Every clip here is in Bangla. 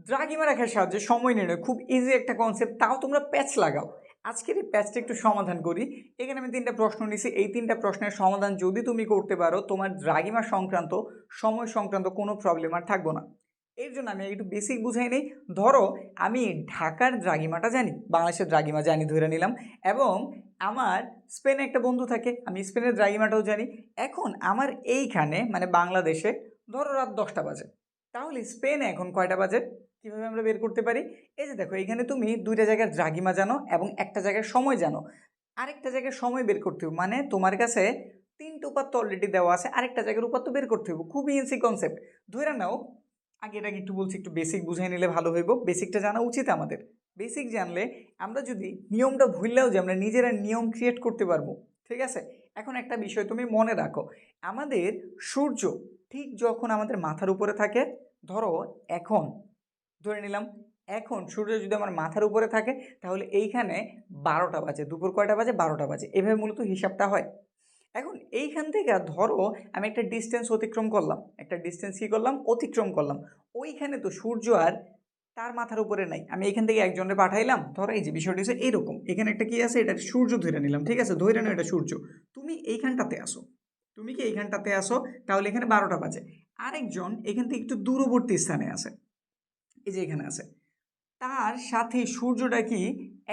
দ্রাঘিমা রেখার সাহায্যে সময় নির্ণয় খুব ইজি একটা কনসেপ্ট, তাও তোমরা প্যাচ লাগাও। আজকের এই প্যাচটা একটু সমাধান করি। এখানে আমি 3টা প্রশ্ন নিছি, এই 3টা প্রশ্নের সমাধান যদি তুমি করতে পারো তোমার দ্রাঘিমা সংক্রান্ত সময় সংক্রান্ত কোনো প্রবলেম আর থাকবো না। এর জন্য আমি একটু বেসিক বুঝাই নেই। ধরো আমি ঢাকার দ্রাঘিমাটা জানি, বাংলাদেশের দ্রাঘিমা জানি ধরে নিলাম, এবং আমার স্পেনে একটা বন্ধু থাকে, আমি স্পেনের দ্রাঘিমাটাও জানি। এখন আমার এইখানে মানে বাংলাদেশে ধরো রাত 10টা বাজে, তাহলে স্পেনে এখন কয়টা বাজে কীভাবে আমরা বের করতে পারি? এই যে দেখো, এখানে তুমি 2টা জায়গার দ্রাঘিমা জানো এবং একটা জায়গার সময় জানো, আরেকটা জায়গার সময় বের করতে হবে, মানে তোমার কাছে 3টা উপাত্ত অলরেডি দেওয়া আছে, আরেকটা জায়গার উপাত্ত বের করতে হবে। খুবই ইজি কনসেপ্ট, ধরে নাও। আগে এটাকে একটু বলছি, একটু বেসিক বুঝাই নিলে ভালো হইব। বেসিকটা জানা উচিত আমাদের। বেসিক জানলে আমরা যদি নিয়মটা ভুললেও যে আমরা নিজেরা নিয়ম ক্রিয়েট করতে পারবো। ঠিক আছে, এখন একটা বিষয় তুমি মনে রাখো, আমাদের সূর্য ঠিক যখন আমাদের মাথার উপরে থাকে, ধরো এখন ধরে নিলাম এখন সূর্য যদি আমার মাথার উপরে থাকে, তাহলে এইখানে 12টা বাজে, দুপুর কয়টা বাজে? 12টা বাজে। এভাবে মূলত হিসাবটা হয়। এখন এইখান থেকে ধরো আমি একটা ডিস্টেন্স অতিক্রম করলাম, একটা ডিস্টেন্স কী করলাম? অতিক্রম করলাম। ওইখানে তো সূর্য আর তার মাথার উপরে নাই, আমি এখান থেকে একজনে পাঠাইলাম। ধরো এই যে বিষয়টি হচ্ছে এইরকম, এখানে একটা কি আছে, এটা সূর্য ধরে নিলাম। ঠিক আছে, ধরে নাও এটা সূর্য। তুমি এইখানটাতে আসো, তুমি কি এইখানটাতে আসো, তাহলে এখানে 12টা বাজে। আরেকজন এখান থেকে একটু দূরবর্তী স্থানে আছে, এই যে এখানে আছে। তার সাথে সূর্যটা কি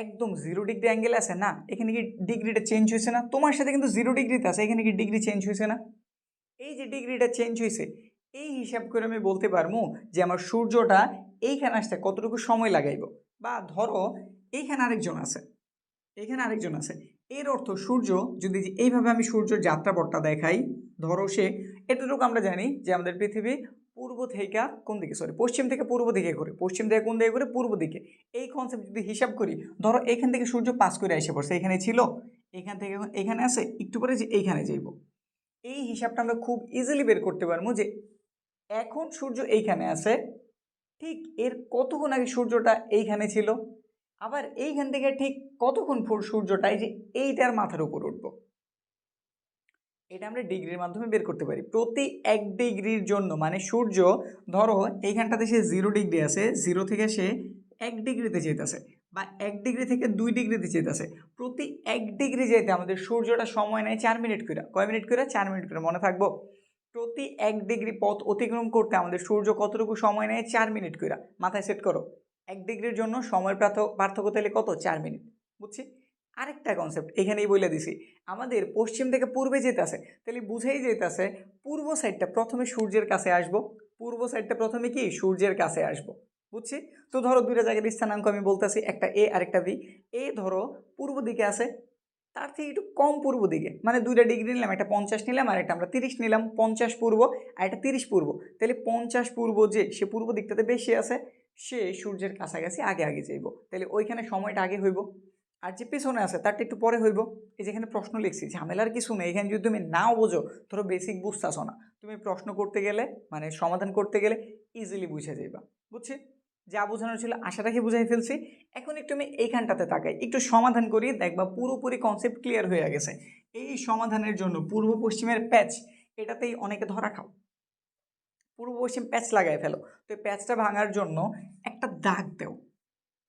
একদম 0 ডিগ্রি অ্যাঙ্গেল আছে? না, এখানে কি ডিগ্রিটা চেঞ্জ হয়েছে না? তোমার সাথে কিন্তু 0 ডিগ্রিতে আছে, এখানে কি ডিগ্রি চেঞ্জ হয়েছে না? এই যে ডিগ্রিটা চেঞ্জ হয়েছে, এই হিসাব করে আমি বলতে পারবো যে আমার সূর্যটা এইখানে আসতে কতটুকু সময় লাগাইব। বা ধরো এইখানে আরেকজন আছে, এখানে আরেকজন আছে, এর অর্থ সূর্য যদি এইভাবে আমি সূর্যের যাত্রাপথটা দেখাই, ধরো সে এতটুকু আমরা জানি যে আমাদের পৃথিবী পূর্ব থেকে কোন দিকে, পশ্চিম থেকে পূর্ব দিকে ঘুরে, পশ্চিম থেকে কোন দিকে ঘুরে? পূর্ব দিকে। এই কনসেপ্ট যদি হিসাব করি, ধরো এখান থেকে সূর্য পাস করে এসে পড়ছে, এখানে ছিল, এখান থেকে এখানে আসে, একটু পরে যে এইখানে যাইব। এই হিসাবটা আমরা খুব ইজিলি বের করতে পারবো যে এখন সূর্য এইখানে আছে, ঠিক এর কতক্ষণ আগে সূর্যটা এইখানে ছিল, আবার এইখান থেকে ঠিক কতক্ষণ পর সূর্যটা এই যে এইটার মাথার উপর উঠবো। এটা আমরা ডিগ্রির মাধ্যমে বের করতে পারি। প্রতি 1 ডিগ্রির জন্য, মানে সূর্য ধরো এইখানটাতে সে 0 ডিগ্রি আছে, 0 থেকে সে 1 ডিগ্রিতে যেতেছে, বা 1 ডিগ্রি থেকে 2 ডিগ্রিতে যেতেছে। প্রতি 1 ডিগ্রি যেতে আমাদের সূর্যটা সময় নেয় 4 মিনিট করে। কয় মিনিট করে? 4 মিনিট করে, মনে থাকবো। প্রতি 1 ডিগ্রি পথ অতিক্রম করতে আমাদের সূর্য কতটুকু সময় নেয়? 4 মিনিট করে। মাথায় সেট করো, 1 ডিগ্রির জন্য সময়ের পার্থক্য তাহলে কত? 4 মিনিট। বুঝছি? আরেকটা কনসেপ্ট এখানেই বলে দিছি, আমাদের পশ্চিম থেকে পূর্বে যেতেছে, তাহলে বুঝেই যেতেছে পূর্ব সাইডটা প্রথমে সূর্যের কাছে আসবো। পূর্ব সাইডটা প্রথমে কি? সূর্যের কাছে আসবো। বুঝছি? তো ধরো 2টা জায়গার স্থানাঙ্ক আমি বলতেছি, একটা এ আর একটা বি। এ ধরো পূর্ব দিকে আছে, তার থেকে একটু কম পূর্ব দিকে, মানে 2টা ডিগ্রি নিলাম, একটা 50 নিলাম আর একটা আমরা 30 নিলাম। 50 পূর্ব আর একটা 30 পূর্ব, তাহলে 50 পূর্ব যে সে পূর্ব দিকটাতে বেশি আছে, সে সূর্যের কাছাকাছি আগে আগে যাইব, তাহলে ওইখানে সময়টা আগে হইব। আর যে পিছনে আছে তারটা একটু পরে হইব। এই যেখানে প্রশ্ন লিখছি, ঝামেলার কিছু নেই। এখানে যদি তুমি নাও বোঝো, ধরো বেসিক বুঝতেছো না, তুমি প্রশ্ন করতে গেলে মানে সমাধান করতে গেলে ইজিলি বুঝে যাইবা। বুঝছি? যা বোঝানোর ছিল আশা রাখি বুঝাই ফেলছি। এখন একটু আমি এইখানটাতে তাকাই, একটু সমাধান করি, দেখবা পুরোপুরি কনসেপ্ট ক্লিয়ার হয়ে গেছে। এই সমাধানের জন্য পূর্ব পশ্চিমের প্যাচ, এটাতেই অনেকে ধরা খাও, পূর্ব পশ্চিম প্যাচ লাগাই ফেলো। তো এই প্যাচটা ভাঙার জন্য একটা দাগ দাও,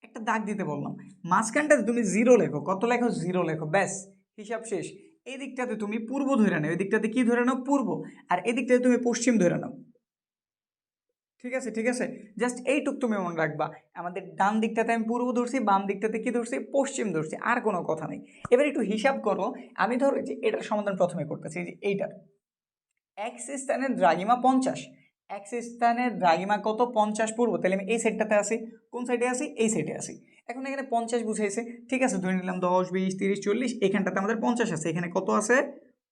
একটা দাগ দিতে বললাম। মাঝখানটাতে তুমি 0 লেখো, কত লেখো? 0 লেখো, ব্যাস হিসাব শেষ। এই দিকটাতে তুমি পূর্ব ধরে নাও, এই দিকটাতে কি ধরে নাও? পূর্ব। আর এদিকটাতে তুমি পশ্চিম ধরে নাও। ঠিক আছে, ঠিক আছে, জাস্ট এইটুক তুমি মনে রাখবা। আমাদের ডান দিকটাতে আমি পূর্ব ধরছি, বাম দিকটাতে কি ধরছি? পশ্চিম ধরছি, আর কোনো কথা নেই। এবার একটু হিসাব করো, আমি ধরো যে এটার সমাধান প্রথমে করতেছি, যে এইটার এক্স স্থানের দ্রাঘিমা 50, এক্স স্থানের দ্রাঘিমা কত? 50 পূর্ব, তাহলে আমি এই সাইডটাতে আসি। কোন সাইডে আসি? এই সাইডে আসি। এখন এখানে 50 বুঝাইছে, ঠিক আছে, ধরে নিলাম 10 20 30 40, এখানটাতে আমাদের 50 আছে, এখানে কত আছে?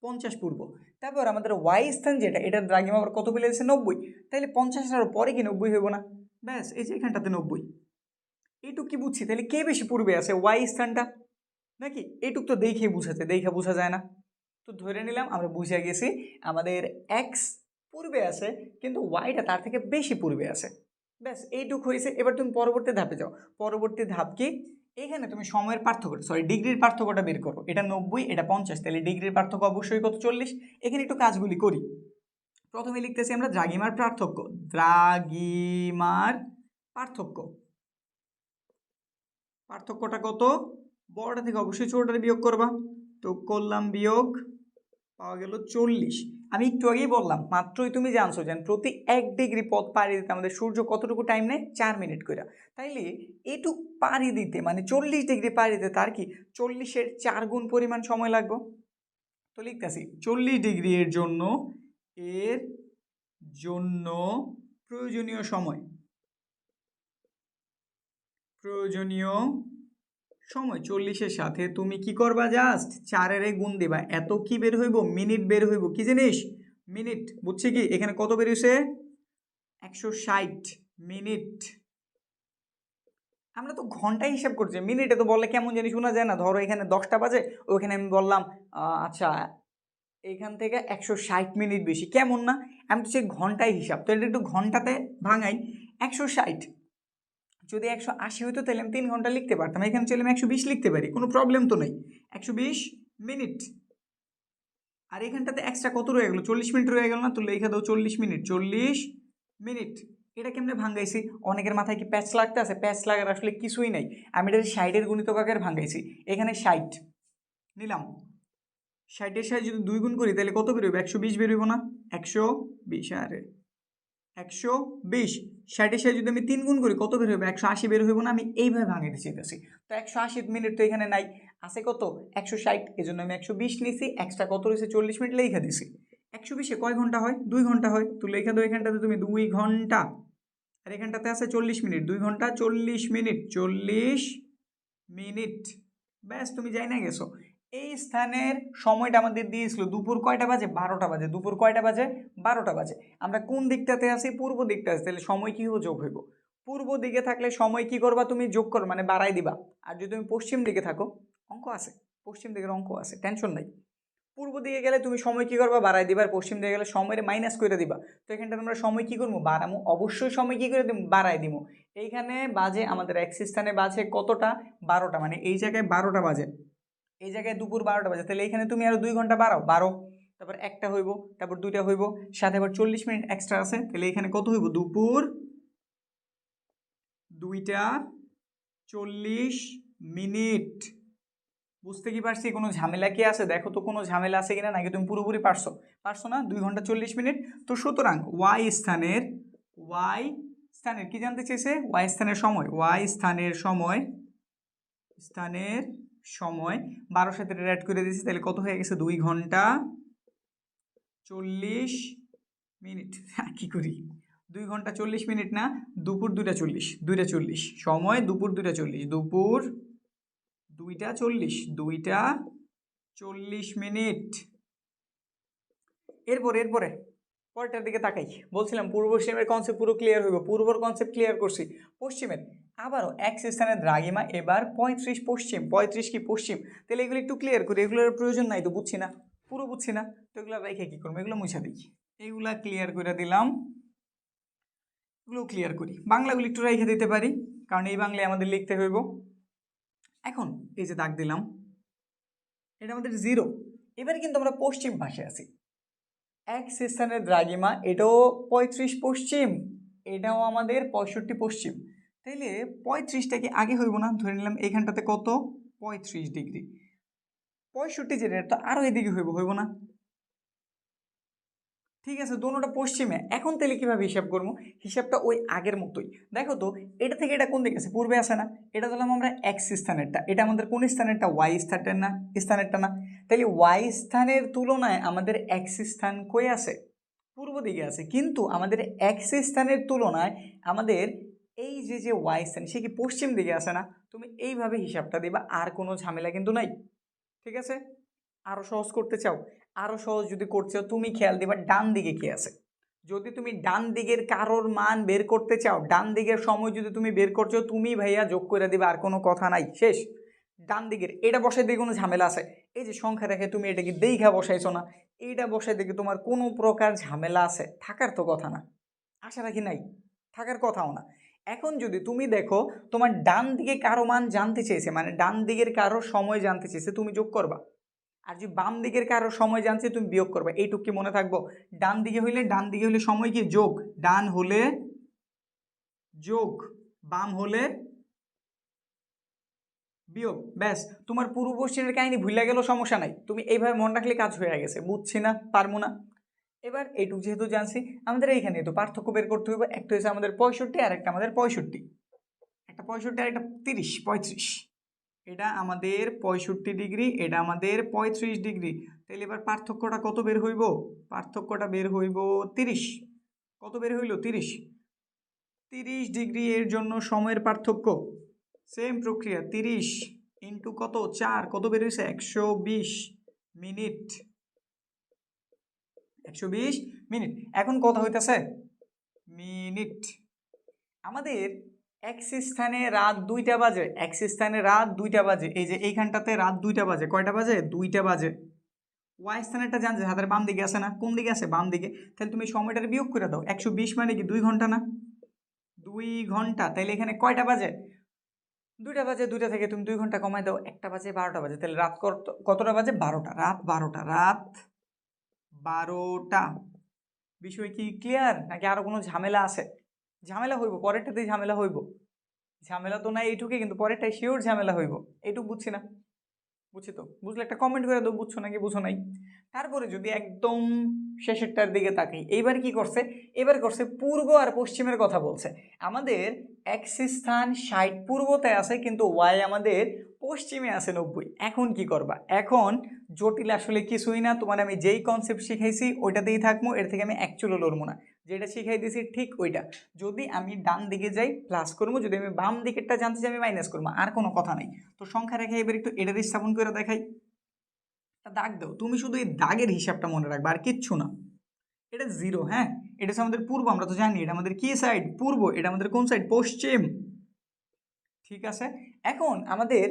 50 পূর্ব। তারপর আমাদের ওয়াই স্থান যেটা, এটার দ্রাঘিমা আবার কত বলে দিচ্ছে? 90, তাহলে 50-এর পরে কি 90 হইব না? ব্যাস, এই যে এখানটাতে 90। এইটুক কি বুঝছি? তাহলে কে বেশি পূর্বে আছে? ওয়াই স্থানটা নাকি? এইটুক তো দেখে বুঝাচ্ছে, দেখা বোঝা যায় না। তো ধরে নিলাম আমরা বুঝে গেছি আমাদের এক্স পূর্বে আছে, কিন্তু ওয়াইটা তার থেকে বেশি পূর্বে আছে। ব্যাস এইটুক হয়েছে। এবার তুমি পরবর্তী ধাপে যাও। পরবর্তী ধাপ কি? এখানে তুমি সময়ের পার্থক্য, ডিগ্রির পার্থক্যটা বের করো। এটা 90, এটা 50, তাহলে ডিগ্রির পার্থক্য অবশ্যই কত? 40। এখানে একটু কাজগুলি করি। প্রথমে লিখতেছি আমরা দ্রাঘিমার পার্থক্য, দ্রাঘিমার পার্থক্য, পার্থক্যটা কত? বড়টা থেকে অবশ্যই ছোটটা বিয়োগ করবা। তো করলাম বিয়োগ, পাওয়া গেল 40। আমি একটু আগেই বললাম, মাত্রই তুমি জানছো যে প্রতি 1 ডিগ্রি পথ পাড়ি দিতে আমাদের সূর্য কতটুকু টাইম নেয়? 4 মিনিট করে। তাইলে এটুক পাড়ি দিতে মানে 40 ডিগ্রি পাড়ি দিতে তার কি 40-এর 4 গুণ পরিমাণ সময় লাগবে। তো লিখতেছি 40 ডিগ্রি এর জন্য প্রয়োজনীয় সময়, প্রয়োজনীয় সময় 40-এর সাথে তুমি কি করবা? জাস্ট 4-এর গুণ দিবা। এত কি বের হইব? মিনিট বের হইব। কি জিনিস? মিনিট। বুঝছি কি এখানে কত বের হইছে? 160 মিনিট। আমরা তো ঘন্টায় হিসাব করছি, মিনিটে তো বললে কেমন জানি শোনা যায় না। ধরো এখানে 10টা বাজে, ওইখানে আমি বললাম আচ্ছা এইখান থেকে 160 মিনিট বেশি, কেমন না? আমি তো সেই ঘন্টায় হিসাব, তো এটা একটু ঘন্টাতে ভাঙাই। 160 যদি 180 হইতো তাহলে আমি 3 ঘন্টা লিখতে পারতাম, এখানে চলে আমি 120 লিখতে পারি, কোনো প্রবলেম তো নেই। 120 মিনিট। আর এখানটাতে এক্সট্রা কত রয়ে গেল? 40 মিনিট রয়ে গেল না? তো লেখা দাও 40 মিনিট। 40 মিনিট। এটা কেমনে ভাঙাইছি? অনেকের মাথায় কি প্যাচ লাগতে আছে? প্যাচ লাগার আসলে কিছুই নাই। আমি এটা 60-এর গুণিতক আকারে ভাঙাইছি। এখানে 60 নিলাম, 60-এর সাথে যদি 2 গুণ করি তাহলে কত বেরোবে? 120 বেরোবো না? 120। আরে 120। 60-এর সাথে যদি আমি 3 গুণ করি কত বের হবে? 180 বের হইব না? আমি এইভাবে ভাঙাইতে চাইতেছি। তো 180 মিনিট তো এখানে নাই, আছে কত? 160। এই জন্য আমি 120 নিছি, এক্সট্রা কত রয়েছে? 40 মিনিট লেখা দিছি। 120-এ কয় ঘন্টা হয়? 2 ঘন্টা হয়। তো লেখা দাও এখানটাতে তুমি 2 ঘন্টা, আর এখানটাতে আছে 40 মিনিট। 2 ঘন্টা 40 মিনিট, 40 মিনিট। ব্যাস, তুমি যাই না গেছো। এই স্থানের সময়টা আমাদের দিয়েছিল দুপুর কয়টা বাজে? 12টা বাজে। দুপুর কয়টা বাজে? 12টা বাজে। আমরা কোন দিকটাতে আছি? পূর্ব দিকটা আছি। তাহলে সময় কি হবে? যোগ হইব। পূর্ব দিকে থাকলে সময় কি করবা? তুমি যোগ করো, মানে বাড়াই দিবা। আর যদি তুমি পশ্চিম দিকে থাকো, অঙ্ক আছে, পশ্চিম দিকের অঙ্ক আছে, টেনশন নাই। পূর্ব দিকে গেলে তুমি সময় কি করবা? বাড়াই দিবা। আর পশ্চিম দিকে গেলে সময়ের মাইনাস করে দিবা। তো এখানটা আমরা সময় কি করবো? বাড়ামো। অবশ্যই সময় কি করে দিব? বাড়াই দিব। এইখানে বাজে আমাদের এক্স স্থানে বাজে কতটা? 12টা, মানে এই জায়গায় 12টা বাজে, এই জায়গায় দুপুর 12টা বাজে। তাহলে এখানে তুমি আরো 2 ঘন্টা বাড়াও, 12, তারপর একটা হইব, তারপর 2টা হইব, সাথে আবার 40 মিনিট এক্সট্রা আছে। তাহলে এখানে কত হইব? দুপুর 2টা 40 মিনিট। বুঝতে কি পারছি? কোনো ঝামেলা কি আছে? দেখো তো কোনো ঝামেলা আছে কিনা, নাকি তুমি পুরোপুরি পারছো? পারছো না? 2 ঘন্টা 40 মিনিট। তো সুতরাং ওয়াই স্থানের কি জানতে চেয়েছে? ওয়াই স্থানের সময়, ওয়াই স্থানের সময়, স্থানের সময় 12 সাথে অ্যাড করে দিয়েছি। তাহলে কত হয়ে গেছে? 2 ঘন্টা 40 মিনিট। কি করি? 2 ঘন্টা 40 মিনিট না, দুপুর 2টা 40, 2টা 40 সময়, দুপুর 2টা 40, দুপুর 2টা 40, 2টা 40 মিনিট। এরপরে পরেরটার দিকে তাকাই। বলছিলাম পূর্ব পশ্চিমের কনসেপ্ট পুরো ক্লিয়ার হইব, পূর্বর কনসেপ্ট ক্লিয়ার করছি। পশ্চিমের আবারও এক্স স্থানের দ্রাঘিমা, এবার 35 পশ্চিম। 35 কি পশ্চিম? তাহলে এগুলো একটু ক্লিয়ার করি, এগুলোর প্রয়োজন নাই তো, বুঝছি না, পুরো বুঝছি না, তো এগুলো রেখে কী করবো? এগুলো মুছা দিই। এগুলা ক্লিয়ার করে দিলাম, এগুলো ক্লিয়ার করি। বাংলাগুলো একটু রেখে দিতে পারি, কারণ এই বাংলায় আমাদের লিখতে হইব। এখন এই যে দাগ দিলাম, এটা আমাদের 0। এবারে কিন্তু আমরা পশ্চিম পাশে আছি। এক্স স্থানের দ্রাঘিমা, এটাও 35 পশ্চিম, এটাও আমাদের 65 পশ্চিম। তাইলে 35টা কি আগে হইব না? ধরে নিলাম এইখানটাতে কত? 35 ডিগ্রি। 65 যেটা, তো আরও এদিকে হইব না? ঠিক আছে, দোনোটা পশ্চিমে। এখন তাহলে কীভাবে হিসাব করবো? হিসাবটা ওই আগের মতোই। দেখো তো এটা থেকে এটা কোন দিকে আছে? পূর্বে আছে না? এটা দিলাম আমরা এক্স স্থানেরটা, এটা আমাদের কোন স্থানেরটা? ওয়াই স্থানের না, স্থানেরটা না। তাহলে ওয়াই স্থানের তুলনায় আমাদের এক্স স্থান কই আছে? পূর্ব দিকে আছে। কিন্তু আমাদের এক্স স্থানের তুলনায় আমাদের এই যে ওয়াই স্থান, সে কি পশ্চিম দিকে আছে না? তুমি এইভাবে হিসাবটা দিবা, আর কোনো ঝামেলা কিন্তু নাই। ঠিক আছে? আরও সহজ করতে চাও? আরও সহজ যদি করতে চাও, তুমি খেয়াল দিবা ডান দিকে কি আছে। যদি তুমি ডান দিকের কারোর মান বের করতে চাও, ডান দিকের সময় যদি তুমি বের করছো, তুমি ভাইয়া যোগ করে দিবা, আর কোনো কথা নাই, শেষ। ডান দিকের এটা বসাই দিয়ে কোনো ঝামেলা আছে? এই যে সংখ্যা দেখে তুমি এটা কি দেইখা বসাইছো না? এইটা বসাই দেখে তোমার কোনো প্রকার ঝামেলা আছে? থাকার তো কথা না, আশা রাখি নাই, থাকার কথাও না। এখন যদি তুমি দেখো তোমার ডান দিকে কারো মান জানতে চেয়েছে, মানে ডান দিকের কারো সময় জানতে চেয়েছে, তুমি যোগ করবা। আর যদি বাম দিকের কারো সময় জানছে, তুমি বিয়োগ করবে। এইটুক কি মনে থাকবো? ডান দিকে হইলে সময় কি যোগ, ডান হলে যোগ, বাম হলে বিয়োগ, ব্যাস তোমার পূর্ব পশ্চিমের কাহিনী ভুলে গেল, সমস্যা নাই, তুমি এইভাবে মনে রাখলে কাজ হয়ে গেছে। বুঝছি না, পারবো না। এবার এইটুকু যেহেতু জানছি, আমাদের এইখানে তো পার্থক্য বের করতে হবে। একটা হচ্ছে আমাদের 65 আর একটা আমাদের 65, একটা 65 আর একটা 30 35, এটা আমাদের 65 ডিগ্রি, এটা আমাদের 35 ডিগ্রি। তাহলে এবার পার্থক্যটা কত বের হইব? পার্থক্যটা বের হইব 30। কত বের হইল? 30। 30 ডিগ্রি এর জন্য সময়ের পার্থক্য সেম প্রক্রিয়া, 30 ইন্টু কত 4, কত বের হয়েছে? 120 মিনিট। 120 মিনিট। এখন কথা হইতেছে মিনিট। আমাদের এক্স স্থানে রাত 2টা বাজে, এক্স স্থানে রাত 2টা বাজে, এই যে এইখানটাতে রাত 2টা বাজে। কয়টা বাজে? 2টা বাজে। ওয়াই স্থানেরটা জানছে, হাতের বাম দিকে আছে না? কোন দিকে আছে? বাম দিকে। তাহলে তুমি সময়টার বিয়োগ করে দাও। 120 মানে কি 2 ঘন্টা না? 2 ঘন্টা। তাইলে এখানে কয়টা বাজে? 2টা বাজে। 2টা থেকে তুমি 2 ঘন্টা কমাই দাও, 1টা বাজে 12টা বাজে। তাহলে রাত কতটা বাজে? 12টা। রাত 12টা, রাত 12টা। বিষয় কি ক্লিয়ার নাকি আরো কোনো ঝামেলা আছে? ঝামেলা হইব, পরেরটাতেই ঝামেলা হইব। ঝামেলা তো নাই এইটুকুই, কিন্তু পরেরটাই শিওর ঝামেলা হইব। এইটুকু বুঝছি না? বুঝছি তো? বুঝলে একটা কমেন্ট করে দাও, বুঝছো নাকি বুঝো নাই। তারপরে যদি একদম শেষেরটার দিকে তাকাই, এইবার কি করছে? এবার করছে পূর্ব আর পশ্চিমের কথা বলছে। আমাদের এক্স স্থান 60 পূর্বতে আছে, কিন্তু ওয়াই আমাদের পশ্চিমে আছে 90। এখন কি করবা? এখন জটিল আসলে কিছুই না, তোমার আমি যেই কনসেপ্ট শিখাইছি ওইটাতেই থাকবো, এর থেকে আমি অ্যাকচুয়ালি লড়বো না। যেটা শিখাই দিয়েছি ঠিক ওইটা। যদি আমি ডান দিকে যাই প্লাস করবো, যদি আমি বাম দিকেরটা জানতে চাই আমি মাইনাস করবো, আর কোনো কথা নেই। তো সংখ্যা রেখে এবার একটু এটার স্থাপন করে দেখাই। দাগ দাও, তুমি শুধু এই দাগের হিসাবটা মনে রাখবে, আর কিচ্ছু না। এটা 0, হ্যাঁ। এটা হচ্ছে আমাদের পূর্ব, আমরা তো জানি এটা আমাদের কি সাইড? পূর্ব। এটা আমাদের কোন সাইড? পশ্চিম। ঠিক আছে। এখন আমাদের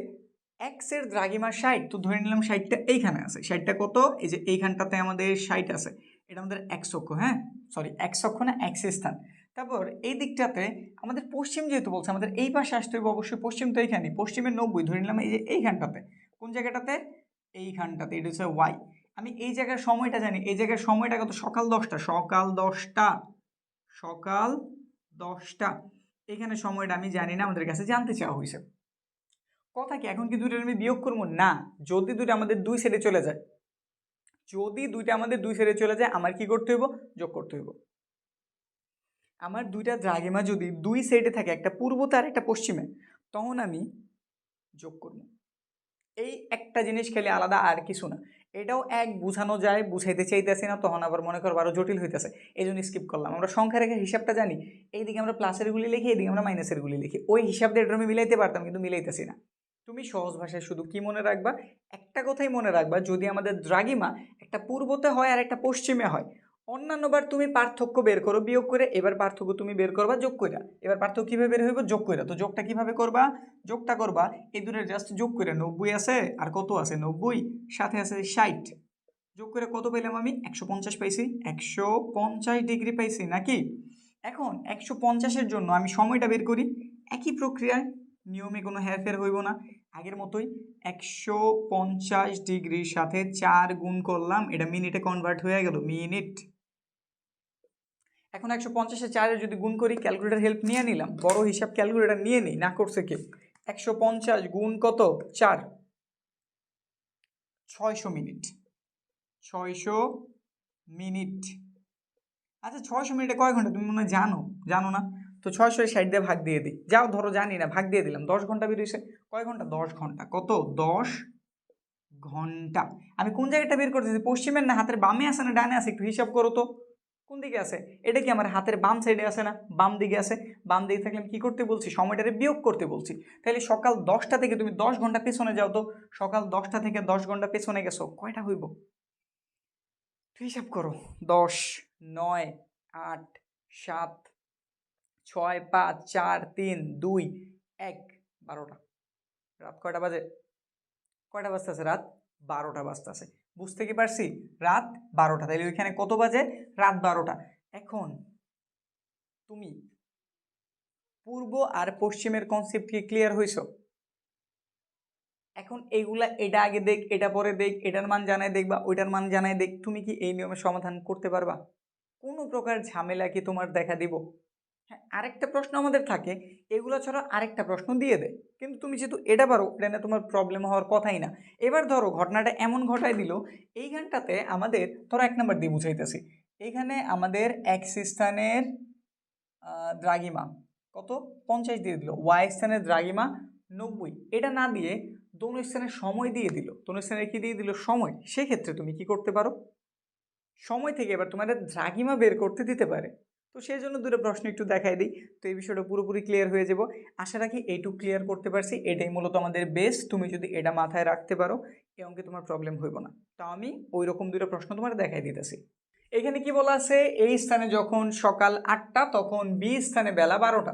এক্স এর দ্রাঘিমা 60, তো ধরে নিলাম 60টা এইখানে আছে। 60টা কত? এই যে এইখানটাতে আমাদের 60 আছে। এটা আমাদের এক্স অক্ষ, হ্যাঁ, সরি এক্স অক্ষ না, এক্স স্থান। তারপর এই দিকটাতে আমাদের পশ্চিম যেহেতু বলছে, আমাদের এই পাশে আসতে হবে অবশ্যই। পশ্চিম তো এইখানে, পশ্চিমের 90 ধরে নিলাম এই যে এইখানটাতে। কোন জায়গাটাতে? এইখানটাতে। এটা হচ্ছে ওয়াই। আমি এই জায়গার সময়টা জানি, এই জায়গার সময়টা কত? সকাল 10টা, সকাল 10টা, সকাল 10টা। এখানে সময়টা আমি জানি না, আমাদের কাছে জানতে চাওয়া হয়েছে। কথা কি এখন কি দুইটা আমি বিয়োগ করবো? না, যদি দুইটা আমাদের দুই সাইডে চলে যায়, যদি দুইটা আমাদের দুই সাইডে চলে যায়, আমার কি করতে হইব? যোগ করতে হইব। আমার দুইটা দ্রাঘিমা যদি দুই সাইডে থাকে, একটা পূর্বতে আর একটা পশ্চিমে, তখন আমি যোগ করব। এই একটা জিনিস খেলে আলাদা, আর কিছু না। এটাও এক বুঝানো যায়, বুঝাইতে চাইতেছি না, তখন আবার মনে করো আরো জটিল হইতেছে, এই জন্য স্কিপ করলাম। আমরা সংখ্যা রেখে হিসাবটা জানি, এইদিকে আমরা প্লাসের গুলি লিখি, এইদিকে আমরা মাইনাসের গুলি লিখি। ওই হিসাব দিয়ে এটা আমি মিলাইতে পারতাম, কিন্তু মিলাইতেছি না। তুমি সহজ ভাষায় শুধু কি মনে রাখবা? একটা কথাই মনে রাখবা, যদি আমাদের দ্রাঘিমা একটা পূর্বতে হয় আর একটা পশ্চিমে হয়, অন্যান্যবার তুমি পার্থক্য বের করো বিয়োগ করে, এবার পার্থক্য তুমি বের করবা যোগ কইরা। এবার পার্থক্য কিভাবে বের হইব? যোগ কইরা। তো যোগটা কিভাবে করবা? যোগটা করবা এই দুটোর জাস্ট যোগ করে, 90 আছে আর কত আছে? 90, সাথে আছে 60, যোগ করে কত পেলাম আমি? 150 পাইছি। 150 ডিগ্রি পাইছি নাকি? এখন 150-এর জন্য আমি সময়টা বের করি। একই প্রক্রিয়ায়, নিয়মে কোনো হেরফের হইব না, আগের মতোই। 150 ডিগ্রির সাথে 4 গুণ করলাম, এটা মিনিটে কনভার্ট হয়ে গেল, মিনিট। এখন 150-এ 4-এর যদি গুণ করি, ক্যালকুলেটার হেল্প নিয়ে নিলাম, বড় হিসাব ক্যালকুলেটার নিয়ে নিই, না করছে কেউ। 150 গুণ কত? 4, 600 মিনিট। 600 মিনিট। আচ্ছা 600 মিনিটে কয় ঘন্টা তুমি মনে হয় জানো? জানো না তো? 660 দিয়ে ভাগ দিয়ে দিই, যাও ধরো জানি না, ভাগ দিয়ে দিলাম। 10 ঘন্টা বেরিয়েছে। কয় ঘন্টা? 10 ঘন্টা। কত? 10 ঘন্টা। আমি কোন জায়গাটা বের করতেছি? পশ্চিমের না হাতের বামে আছে না ডানে আছে? একটু হিসাব করো তো, কোন দিকে আছে? এটা কি আমার হাতের বাম সাইডে আছে না বাম দিকে আছে? বাম দিকে থাকলে আমি কি করতে বলছি? সময়টারে বিয়োগ করতে বলছি। তাহলে সকাল 10টা থেকে তুমি 10 ঘন্টা পেছনে যাও তো। সকাল 10টা থেকে 10 ঘন্টা পেছনে গেছো, কয়টা হইব? হিসাব করো। 10, 9, 8, 7, 6, 5, 4, 3, 2, 1, 12টা। রাত কয়টা বাজে? কয়টা বাজতেছে? রাত 12টা বাজতেছে। বুঝতে কি পারছি? রাত 12টা। তাহলে ওইখানে কত বাজে? রাত 12টা। এখন তুমি পূর্ব আর পশ্চিমের কনসেপ্ট কি ক্লিয়ার হইছো? এখন এইগুলা, এটা আগে দেখ, এটা পরে দেখ, এটার মান জানাই দেখবা, ওইটার মান জানাই দেখ, তুমি কি এই নিয়মের সমাধান করতে পারবা? কোনো প্রকার ঝামেলা কি তোমার দেখা দিব? হ্যাঁ, আরেকটা প্রশ্ন আমাদের থাকে, এগুলো ছাড়া আরেকটা প্রশ্ন দিয়ে দেয়, কিন্তু তুমি যেহেতু এটা পারো, এটা নিয়ে তোমার প্রবলেম হওয়ার কথাই না। এবার ধরো ঘটনাটা এমন ঘটায় দিল, এইখানটাতে আমাদের ধরো 1 নাম্বার দিয়ে বুঝাইতেছি, এইখানে আমাদের এক্স স্থানের দ্রাঘিমা কত 50 দিয়ে দিল, ওয়াই স্থানের দ্রাঘিমা 90, এটা না দিয়ে দোনো স্থানের সময় দিয়ে দিল, দোনো স্থানের কি দিয়ে দিল সময়। সেক্ষেত্রে তুমি কি করতে পারো, সময় থেকে এবার তোমাদের দ্রাঘিমা বের করতে দিতে পারে। তো সেই জন্য দুটো প্রশ্ন একটু দেখাই দিই, তো এই বিষয়টা পুরোপুরি ক্লিয়ার হয়ে যাব। আশা রাখি এইটুকু ক্লিয়ার করতে পারছি, এটাই মূলত আমাদের বেস। তুমি যদি এটা মাথায় রাখতে পারো, এই অঙ্কে তোমার প্রবলেম হইব না। তো আমি ওই রকম দুটো প্রশ্ন তোমার দেখাই দিতেছি। এখানে কি বলা আছে, এই স্থানে যখন সকাল 8টা তখন বি স্থানে বেলা 12টা।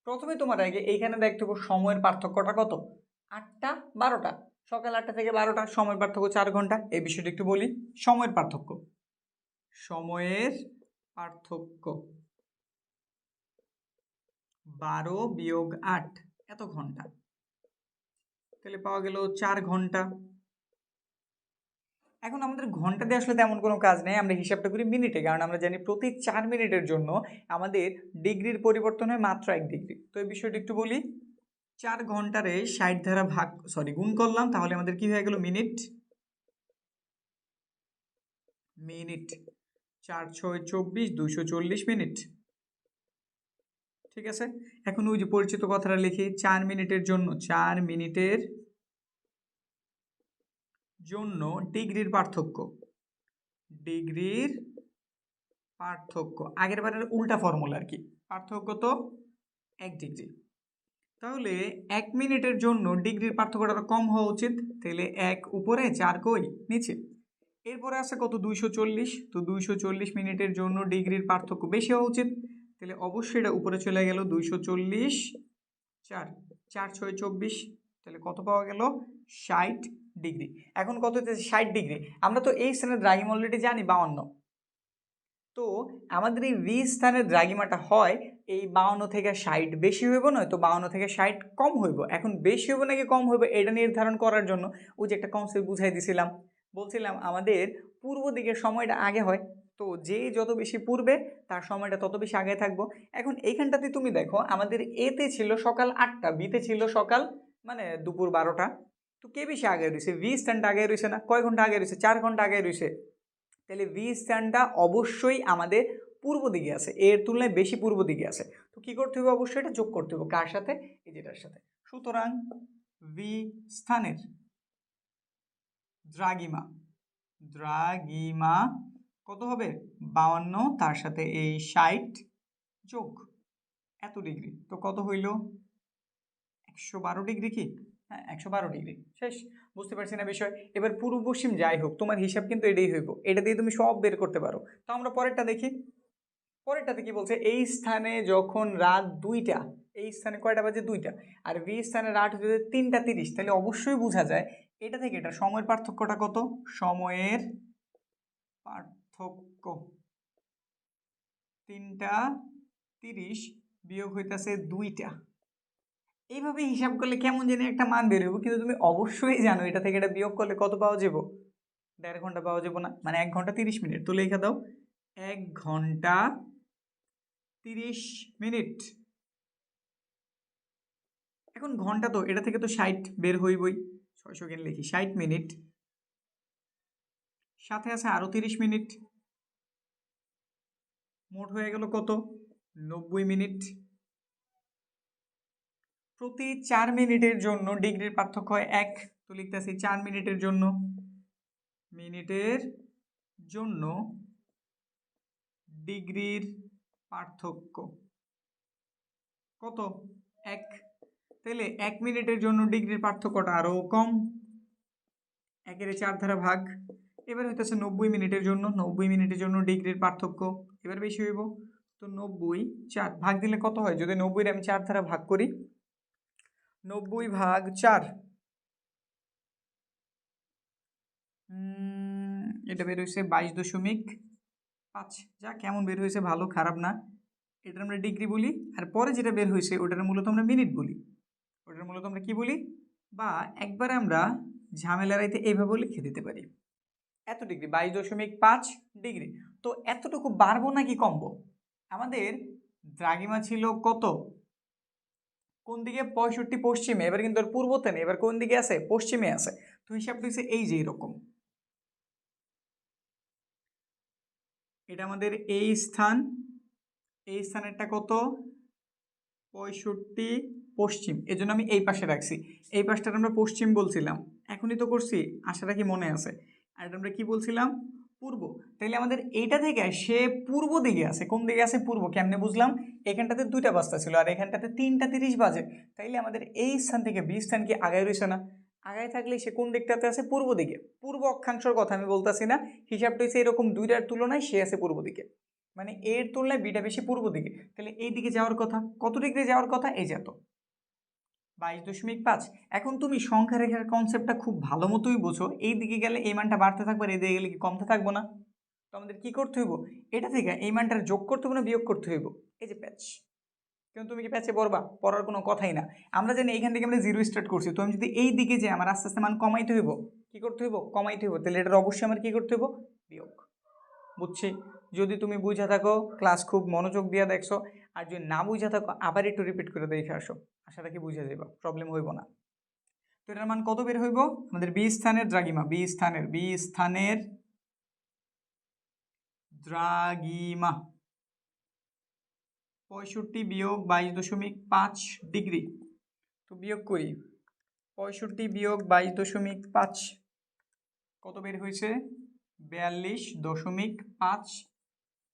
প্রথমে তোমার আগে এইখানে দেখতে হবে সময়ের পার্থক্যটা কত, 8টা 12টা। সকাল 8টা থেকে 12টা, সময়ের পার্থক্য 4 ঘন্টা। এই বিষয়টা একটু বলি, সময়ের পার্থক্য, সময়ের পার্থক্য 12 বিয়োগ 8 এত ঘন্টা, তাহলে পাওয়া গেল 4 ঘন্টা। এখন আমাদের ঘন্টা দিয়ে আসলে তেমন কোনো কাজ নেই, আমরা হিসাবটা করি মিনিটে, কারণ আমরা জানি প্রতি 4 মিনিটের জন্য আমাদের ডিগ্রির পরিবর্তন হয় মাত্র 1 ডিগ্রি। তো এই বিষয়টা একটু বলি, 4 ঘন্টারে 60 দ্বারা গুণ করলাম, তাহলে আমাদের কি হয়ে গেল মিনিট, মিনিট 4 6 24 240 মিনিট। ঠিক আছে, এখন ওই যে পরিচিত কথাটা লিখি, 4 মিনিটের জন্য, 4 মিনিটের জন্য ডিগ্রির পার্থক্য, ডিগ্রির পার্থক্য আগের বারের উল্টা ফর্মুলা আর কি, পার্থক্য তো 1 ডিগ্রি। তাহলে 1 মিনিটের জন্য ডিগ্রির পার্থক্যটা কম হওয়া উচিত, তাহলে 1 উপরে 4 কই নিচে। এরপরে আছে কত 240, তো 240 মিনিটের জন্য ডিগ্রির পার্থক্য বেশি হওয়া উচিত, তাহলে অবশ্যই এটা উপরে চলে গেল 240 4 4 6 24, তাহলে কত পাওয়া গেল 60 ডিগ্রি। এখন কত হচ্ছে 60 ডিগ্রি, আমরা তো এই স্থানের দ্রাঘিমা অলরেডি জানি 52, তো আমাদের এই ভি স্থানের দ্রাঘিমাটা হয় এই 52 থেকে 60 বেশি হইব, নয় তো 52 থেকে 60 কম হইব। এখন বেশি হইব নাকি কম হইব এটা নির্ধারণ করার জন্য ওই যে একটা কনসেপ্ট বুঝাই দিছিলাম, বলছিলাম আমাদের পূর্ব দিকের সময়টা আগে হয়, তো যে যত বেশি পূর্বে তার সময়টা তত বেশি আগে থাকবো। এখন এইখানটাতে তুমি দেখো আমাদের এতে ছিল সকাল 8টা, বিতে ছিল সকাল মানে দুপুর 12টা, তো কে বেশি আগে রয়েছে, ভি স্থানটা আগে রয়েছে না, কয় ঘন্টা আগে রয়েছে, 4 ঘন্টা আগে রয়েছে, তাহলে ভি স্থানটা অবশ্যই আমাদের পূর্ব দিকে আছে, এর তুলনায় বেশি পূর্ব দিকে আছে। তো কি করতে হবে, অবশ্যই এটা যোগ করতে হবে, কার সাথে, এই যেটার সাথে। সুতরাং ভি স্থানের দ্রাঘিমা, দ্রাঘিমা কত হবে 52, তার সাথে এই 60 যোগ এত ডিগ্রি, তো কত হইল 112 ডিগ্রি। কি হ্যাঁ 112 ডিগ্রি, শেষ। বুঝতে পারছি না বিষয়। এবার পূর্ব পশ্চিম যাই হোক তোমার হিসাব কিন্তু এটাই হইব, এটা দিয়ে তুমি সব বের করতে পারো। তো আমরা পরেরটা দেখি, পরেরটাতে কি বলছে, এই স্থানে যখন রাত 2টা, এই স্থানে কয়টা বাজে 2টা, আর বি স্থানে রাত হচ্ছে 3টা 30, তাহলে অবশ্যই বোঝা যায় এটা থেকে এটা সময়ের পার্থক্যটা কত, সময়ের পার্থক্য 3টা 30 বিয়োগ হইতেছে 2টা। এইভাবে হিসাব করলে কেমন জানি একটা মান বেরোবো, কিন্তু তুমি অবশ্যই জানো এটা থেকে এটা বিয়োগ করলে কত পাওয়া যাবো, 1.5 ঘন্টা পাওয়া যাবো না, মানে 1 ঘন্টা 30 মিনিট। তো লেখা দাও 1 ঘন্টা 30 মিনিট। এখন ঘন্টা তো এটা থেকে তো 60 বের হইবই, 600 কেন লিখি, 60 মিনিট, সাথে আছে আরো 30 মিনিট, মোট হয়ে গেল কত 90 মিনিট। প্রতি 4 মিনিটের জন্য ডিগ্রির পার্থক্য হয় 1, তো লিখতেছি 4 মিনিটের জন্য, মিনিটের জন্য ডিগ্রির পার্থক্য কত 1, তাহলে 1 মিনিটের জন্য ডিগ্রির পার্থক্যটা আরো কম, 1-এর 4 দ্বারা ভাগ। এবার হইতেছে 90 মিনিটের জন্য, 90 মিনিটের জন্য ডিগ্রির পার্থক্য এবার বেশি হইব, তো 90 4 ভাগ দিলে কত হয়, যদি 90-এর আমি 4 দ্বারা ভাগ করি, 90 ভাগ 4, এটা বের হয়েছে 22.5, যা কেমন বের হয়েছে ভালো খারাপ না, এটার আমরা ডিগ্রি বলি। আর পরে যেটা বের হয়েছে ওটার মূলত আমরা মিনিট বলি, ওটার মূলত আমরা কি বলি, বা একবারে আমরা ঝামেলার আইতে এইভাবেও লিখে দিতে পারি, এত ডিগ্রি 22.5 ডিগ্রি। তো এতটুকু বাড়বো নাকি কমবো, আমাদের দ্রাঘিমা ছিল কত, কোন দিকে, 65 পশ্চিমে। এবার কিন্তু ওর পূর্বতে নেই, এবার কোন দিকে আছে, পশ্চিমে আছে। তো হিসাবটা হচ্ছে এই যে এরকম, এটা আমাদের এই স্থান, এই স্থানেরটা কত, 65 পশ্চিম, এই জন্য আমি এই পাশে রাখছি। এই পাশটা আমরা পশ্চিম বলছিলাম, এখনই তো করছি, আশাটা কি মনে আছে। আর এটা আমরা কি বলছিলাম, পূর্ব। তাইলে আমাদের এইটা থেকে সে পূর্ব দিকে আছে, কোন দিকে আছে, পূর্ব। কেমনে বুঝলাম, এখানটাতে 2টা বাজতা ছিল আর এখানটাতে 3:30 বাজে। তাইলে আমাদের এই স্থান থেকে বি স্থান কি আগায় রয়েছে না, আগায় থাকলে সে কোন দিকটাতে আছে, পূর্ব দিকে। পূর্ব অক্ষাংশের কথা আমি বলতেছি না, হিসাবটা হচ্ছে এরকম, 2টার তুলনায় সে আছে পূর্ব দিকে, মানে এর তুলনায় বিটা বেশি পূর্ব দিকে। তাহলে এই দিকে যাওয়ার কথা, কত ডিগ্রি যাওয়ার কথা, এই যেত 22.5। এখন তুমি সংখ্যা রেখার কনসেপ্টটা খুব ভালো মতোই বোঝো, এই দিকে গেলে এই মানটা বাড়তে থাকবে আর এই দিকে গেলে কি কমতে থাকবো না। তো আমাদের কি করতে হইব, এটা থেকে এই মানটার যোগ করতে হবে না বিয়োগ করতে হইব, এই যে প্যাচ। কিন্তু তুমি কি প্যাচে পড়বা, পড়ার কোনো কথাই না। আমরা জানি এইখান থেকে আমরা 0 স্টার্ট করছি, তো আমি যদি এই দিকে যাই আমার আস্তে আস্তে মান কমাইতে হইব, কি করতে হইব, কমাইতে হইব। তাহলে এটার অবশ্যই আমার কি করতে হইব, বিয়োগ। বুঝছি। যদি তুমি বুঝা থাকো ক্লাস খুব মনোযোগ দিয়ে দেখছো, আর যদি না বুঝা থাকো আবার একটু রিপিট করে দেখে আসো, আশা রাখি বুঝে যাবা, প্রবলেম হইব না। তো এটার মান কত বের হইব, আমাদের বি স্থানের দ্রাঘিমা, বি স্থানের দ্রাঘিমা 65 বিয়োগ 22.5 ডিগ্রি। তো বিয়োগ করি, 65 বিয়োগ 22.5 কত বের হয়েছে, 42.5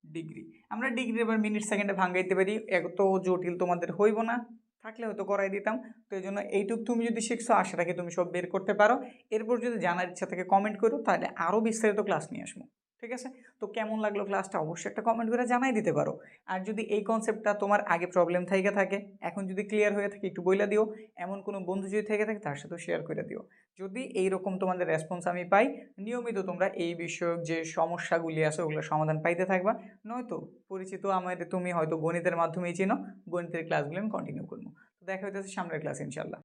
ডিগ্রি। আমরা ডিগ্রি এবার মিনিট সেকেন্ডে ভাঙাইতে পারি, এত জটিল তোমাদের হইব না, থাকলে হয়তো করাই দিতাম। তো এই জন্য এইটুক তুমি যদি শিখছো আশা রাখি তুমি সব বের করতে পারো। এরপর যদি জানার ইচ্ছা থেকে কমেন্ট করো, তাহলে আরও বিস্তারিত ক্লাস নিয়ে আসবো, ঠিক আছে। তো কেমন লাগলো ক্লাসটা অবশ্যই একটা কমেন্ট করে জানাই দিতে পারো। আর যদি এই কনসেপ্টটা তোমার আগে প্রবলেম থেকে থাকে, এখন যদি ক্লিয়ার হয়ে থাকে একটু বইলা দিও। এমন কোনো বন্ধু যদি থেকে থাকে তার সাথেও শেয়ার করে দিও। যদি এইরকম তোমাদের রেসপন্স আমি পাই, নিয়মিত তোমরা এই বিষয়ক যে সমস্যাগুলি আছে ওগুলোর সমাধান পাইতে থাকবা। নয়তো পরিচিত আমাদের তুমি হয়তো গণিতের মাধ্যমেই চিনো, গণিতের ক্লাসগুলো আমি কন্টিনিউ করবো। দেখা হইতেছে সামনের ক্লাসে ইনশাল্লাহ।